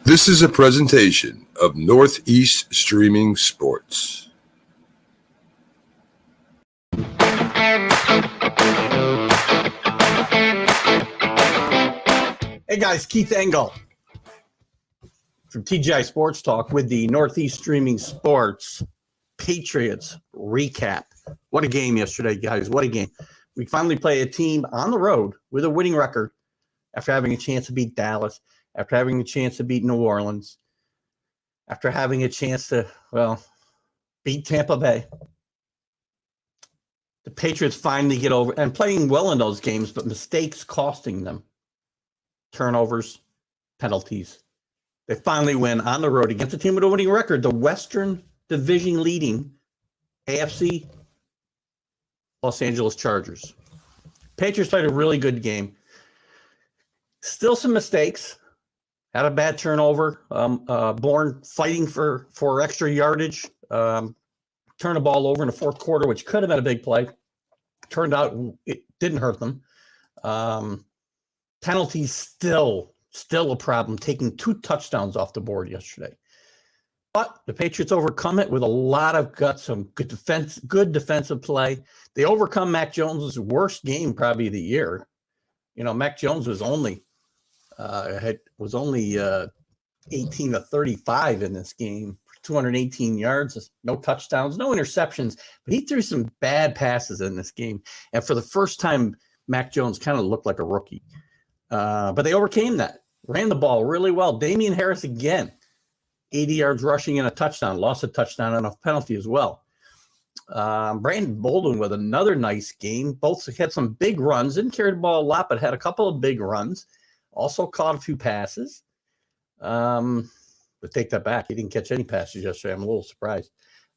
This is a presentation of Northeast Streaming Sports. Hey guys, Keith Engel from TGI Sports Talk with the Northeast Streaming Sports Patriots recap. What a game yesterday, guys. What a game. We finally play a team on the road with a winning record after having a chance to beat Dallas, after having a chance to beat New Orleans, after having a chance to, beat Tampa Bay. The Patriots finally get over and playing well in those games, but mistakes costing them. Turnovers, penalties. They finally win on the road against a team with a winning record, the Western Division leading AFC Los Angeles Chargers. Patriots played a really good game. Still some mistakes. Had a bad turnover. Bourne fighting for extra yardage. Turned the ball over in the fourth quarter, which could have been a big play. Turned out it didn't hurt them. Penalties still a problem, taking 2 touchdowns off the board yesterday. But the Patriots overcome it with a lot of guts, some good defensive play. They overcome Mac Jones' worst game probably of the year. You know, Mac Jones was only 18 to 35 in this game, 218 yards, no touchdowns, no interceptions, but he threw some bad passes in this game. And for the first time, Mac Jones kind of looked like a rookie. But they overcame that, ran the ball really well. Damian Harris again, 80 yards rushing and a touchdown, lost a touchdown and a penalty as well. Brandon Bolden with another nice game. Both had some big runs, didn't carry the ball a lot, but had a couple of big runs. Also caught a few passes. But take that back. He didn't catch any passes yesterday. I'm a little surprised.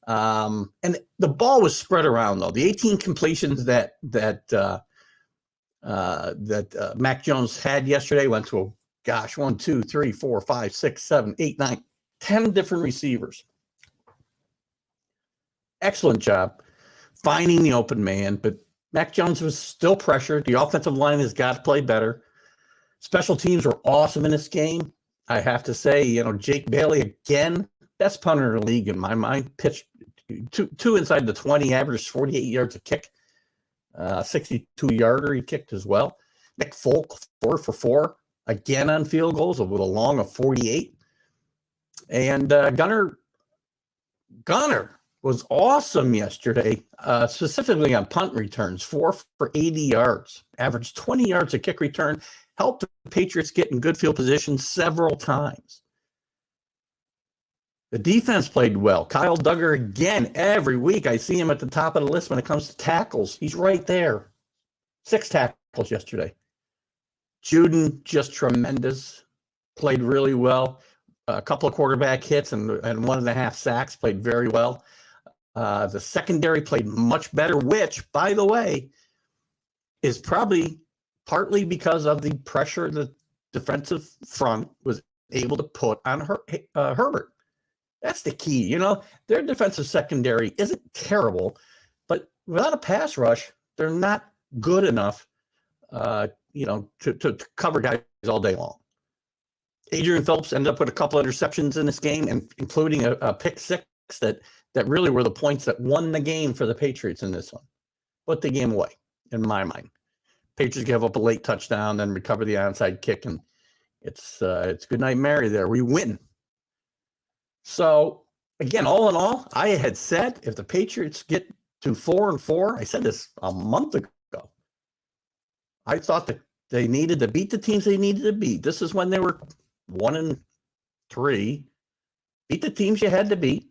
And the ball was spread around, though. The 18 completions that Mac Jones had yesterday went to 1, 2, 3, 4, 5, 6, 7, 8, 9, 10 different receivers. Excellent job finding the open man, but Mac Jones was still pressured. The offensive line has got to play better. Special teams were awesome in this game. I have to say, Jake Bailey, again, best punter in the league in my mind, pitched two inside the 20, averaged 48 yards a kick. 62-yarder he kicked as well. Nick Folk, 4 for 4, again on field goals with a long of 48. And Gunner was awesome yesterday, specifically on punt returns, 4 for 80 yards, averaged 20 yards a kick return, helped the Patriots get in good field position several times. The defense played well. Kyle Duggar, again, every week I see him at the top of the list when it comes to tackles. He's right there. 6 tackles yesterday. Juden, just tremendous. Played really well. A couple of quarterback hits and 1.5 sacks. Played very well. The secondary played much better, which, by the way, is probably partly because of the pressure the defensive front was able to put on Herbert. That's the key. Their defensive secondary isn't terrible, but without a pass rush, they're not good enough, to cover guys all day long. Adrian Phillips ended up with a couple of interceptions in this game, and including a pick six that really were the points that won the game for the Patriots in this one. Put the game away, in my mind. Patriots give up a late touchdown, then recover the onside kick, and it's good night Mary there. We win. So, again, all in all, I had said if the Patriots get to 4-4, I said this a month ago, I thought that they needed to beat the teams they needed to beat. This is when they were 1-3. Beat the teams you had to beat.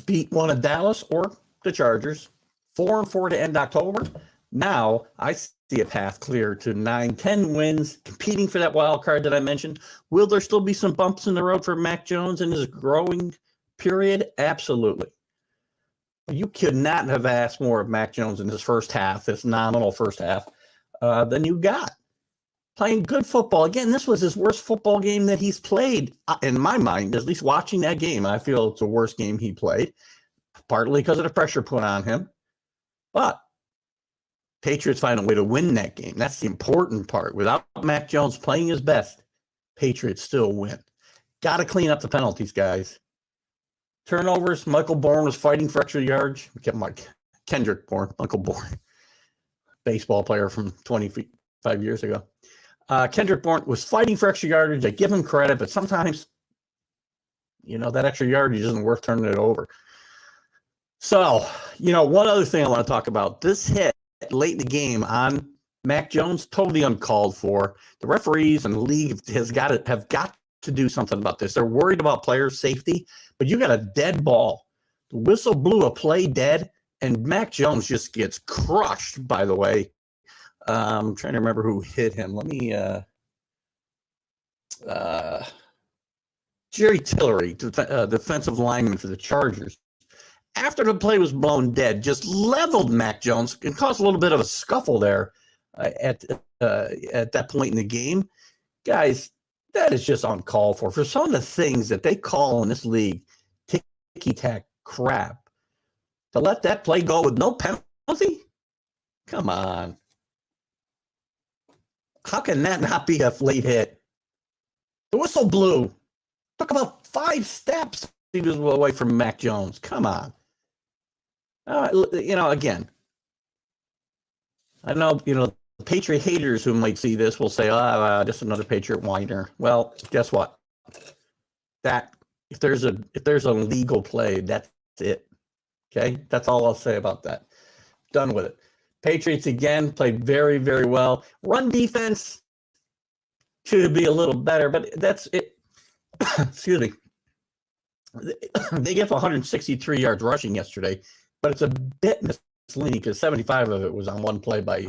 Beat one of Dallas or the Chargers. 4-4 to end October. Now, I see a path clear to 9-10 wins, competing for that wild card that I mentioned. Will there still be some bumps in the road for Mac Jones in his growing period? Absolutely. You could not have asked more of Mac Jones in this first half, this nominal first half, than you got. Playing good football. Again, this was his worst football game that he's played, in my mind, at least watching that game. I feel it's the worst game he played, partly because of the pressure put on him. But Patriots find a way to win that game. That's the important part. Without Mac Jones playing his best, Patriots still win. Got to clean up the penalties, guys. Turnovers. Michael Bourne was fighting for extra yards. Kendrick Bourne, Uncle Bourne, baseball player from 25 years ago. Kendrick Bourne was fighting for extra yardage. I give him credit, but sometimes, that extra yardage isn't worth turning it over. So, one other thing I want to talk about. This hit late in the game on Mac Jones, totally uncalled for. The referees and the league have got to do something about this. They're worried about player safety, but you got a dead ball. The whistle blew a play dead, and Mac Jones just gets crushed, by the way. I'm trying to remember who hit him. Let me Jerry Tillery, defensive lineman for the Chargers. After the play was blown dead, just leveled Mac Jones and caused a little bit of a scuffle there at that point in the game. Guys, that is just uncalled for. For some of the things that they call in this league ticky-tack crap, to let that play go with no penalty? Come on. How can that not be a late hit? The whistle blew. Took about 5 steps. He was away from Mac Jones. Come on. Again, I know, the Patriot haters who might see this will say, just another Patriot whiner. Well, guess what? If there's a legal play, that's it. Okay? That's all I'll say about that. Done with it. Patriots, again, played very, very well. Run defense should be a little better, but that's it. Excuse me. They gave 163 yards rushing yesterday, but it's a bit misleading because 75 of it was on one play by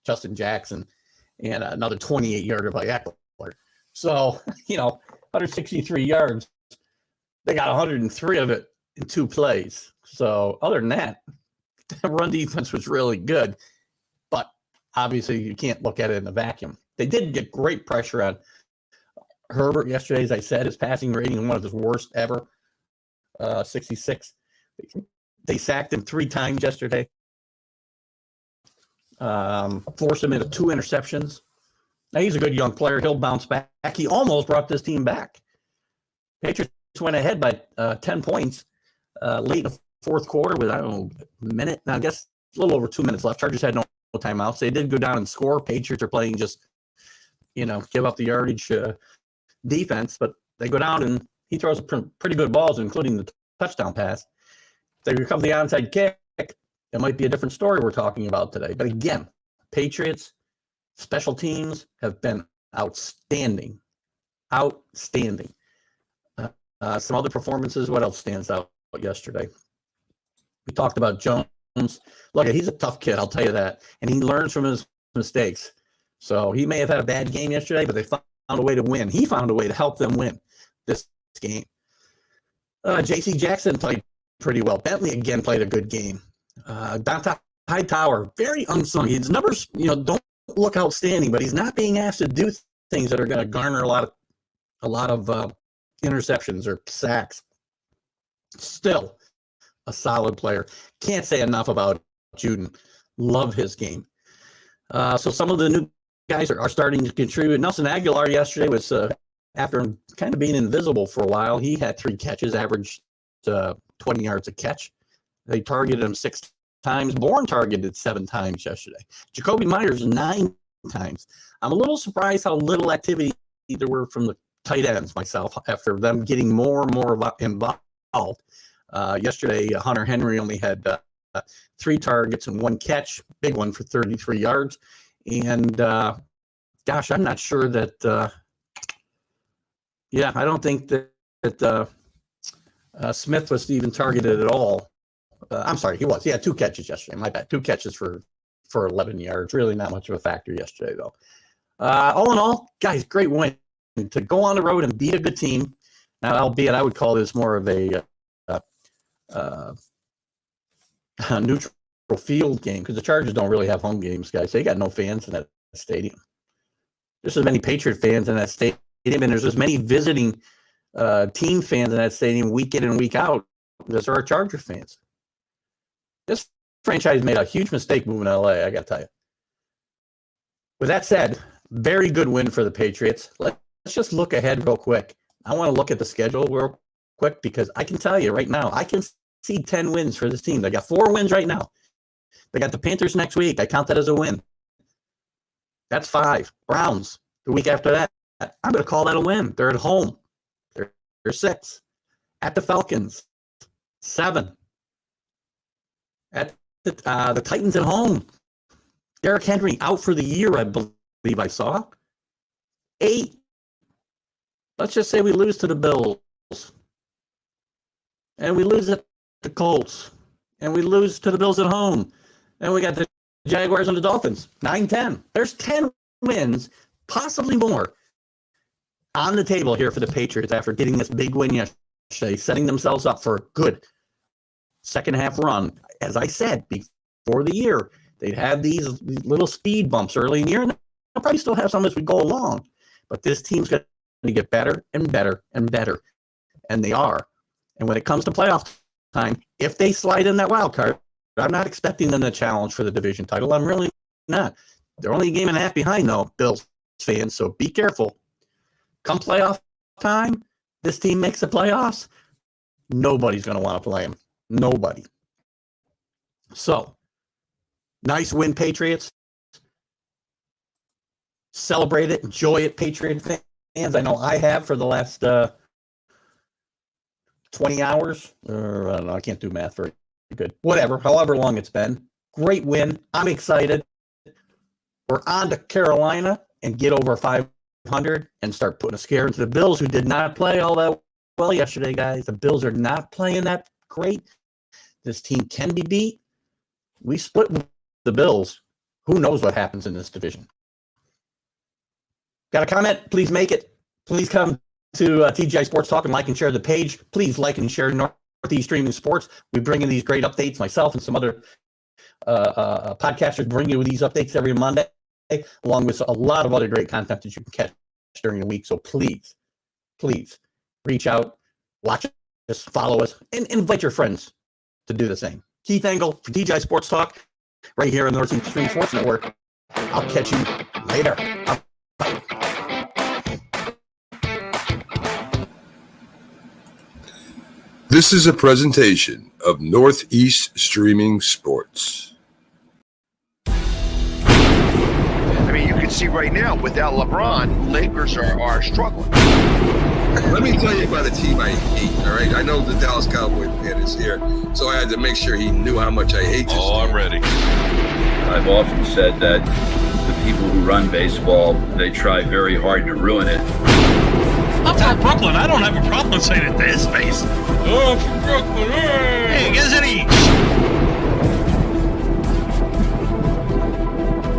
Justin Jackson and another 28-yarder by Eckler. So, 163 yards. They got 103 of it in 2 plays. So, other than that, the run defense was really good, but obviously you can't look at it in a vacuum. They did get great pressure on Herbert yesterday. As I said, his passing rating is one of his worst ever, 66. They sacked him 3 times yesterday, forced him into 2 interceptions. Now, he's a good young player. He'll bounce back. He almost brought this team back. Patriots went ahead by 10 points late in the fourth quarter with, a minute. Now, I guess a little over 2 minutes left. Chargers had no timeouts. They did go down and score. Patriots are playing just, give up the yardage defense, but they go down and he throws pretty good balls, including the touchdown pass. They recover the onside kick. It might be a different story we're talking about today. But again, Patriots special teams have been outstanding. Outstanding. Some other performances. What else stands out yesterday? We talked about Jones. Look, he's a tough kid, I'll tell you that. And he learns from his mistakes. So he may have had a bad game yesterday, but they found a way to win. He found a way to help them win this game. J.C. Jackson played pretty well. Bentley again played a good game. Donta Hightower, very unsung. His numbers, don't look outstanding, but he's not being asked to do things that are going to garner a lot of interceptions or sacks. Still a solid player. Can't say enough about Juden. Love his game. So some of the new guys are starting to contribute. Nelson Aguilar yesterday was, after kind of being invisible for a while, he had 3 catches, averaged 20 yards a catch. They targeted him 6 times. Bourne targeted 7 times yesterday. Jacoby Myers 9 times. I'm a little surprised how little activity there were from the tight ends myself after them getting more and more involved. Yesterday, Hunter Henry only had 3 targets and 1 catch, big one for 33 yards. And gosh, I'm not sure that. I don't think that Smith was even targeted at all. I'm sorry, he was. He had 2 catches yesterday. My bad. 2 catches for 11 yards. Really not much of a factor yesterday, though. All in all, guys, great win to go on the road and beat a good team. Now, albeit I would call this more of a neutral field game because the Chargers don't really have home games, guys. They got no fans in that stadium. There's as many Patriot fans in that stadium, and there's as many visiting team fans in that stadium week in and week out as there are Charger fans. This franchise made a huge mistake moving to LA, I got to tell you. With that said, very good win for the Patriots. Let's just look ahead real quick. I want to look at the schedule real quick because I can tell you right now, I can see 10 wins for this team. They got 4 wins right now. They got the Panthers next week. I count that as a win. That's 5. Browns the week after that. I'm going to call that a win. They're at home. They're 6. At the Falcons, 7. At the Titans at home. Derrick Henry out for the year, I believe I saw. 8. Let's just say we lose to the Bills. And we lose at the Colts. And we lose to the Bills at home. And we got the Jaguars and the Dolphins. 9-10. There's 10 wins, possibly more, on the table here for the Patriots after getting this big win yesterday, setting themselves up for a good second half run. As I said before the year, they'd have these little speed bumps early in the year, and they'll probably still have some as we go along. But this team's going to get better and better and better, and they are. And when it comes to playoff time, if they slide in that wild card, I'm not expecting them to challenge for the division title. I'm really not. They're only a game and a half behind, though, Bills fans, so be careful. Come playoff time, this team makes the playoffs, nobody's going to want to play them. Nobody. So, nice win, Patriots. Celebrate it, enjoy it, Patriot fans. I know I have for the last 20 hours. I don't know, I can't do math very good. Whatever, however long it's been. Great win. I'm excited. We're on to Carolina and get over 500 and start putting a scare into the Bills, who did not play all that well yesterday, guys. The Bills are not playing that great. This team can be beat. We split with the Bills. Who knows what happens in this division? Got a comment? Please make it. Please come to TGI Sports Talk and like and share the page. Please like and share Northeast Streaming Sports. We bring in these great updates. Myself and some other podcasters bring you these updates every Monday, along with a lot of other great content that you can catch during the week. So please, please reach out, watch us, follow us, and invite your friends to do the same. Keith Engel for TGI Sports Talk, right here on the Northeast Streaming Sports Network. I'll catch you later. Bye. This is a presentation of Northeast Streaming Sports. I mean, you can see right now, without LeBron, Lakers are struggling. Let me tell you about a team I hate, all right? I know the Dallas Cowboy fan is here, so I had to make sure he knew how much I hate this team. I'm ready. I've often said that the people who run baseball, they try very hard to ruin it. I'm from Brooklyn. I don't have a problem saying it to his face. Oh, from Brooklyn. Hey, guess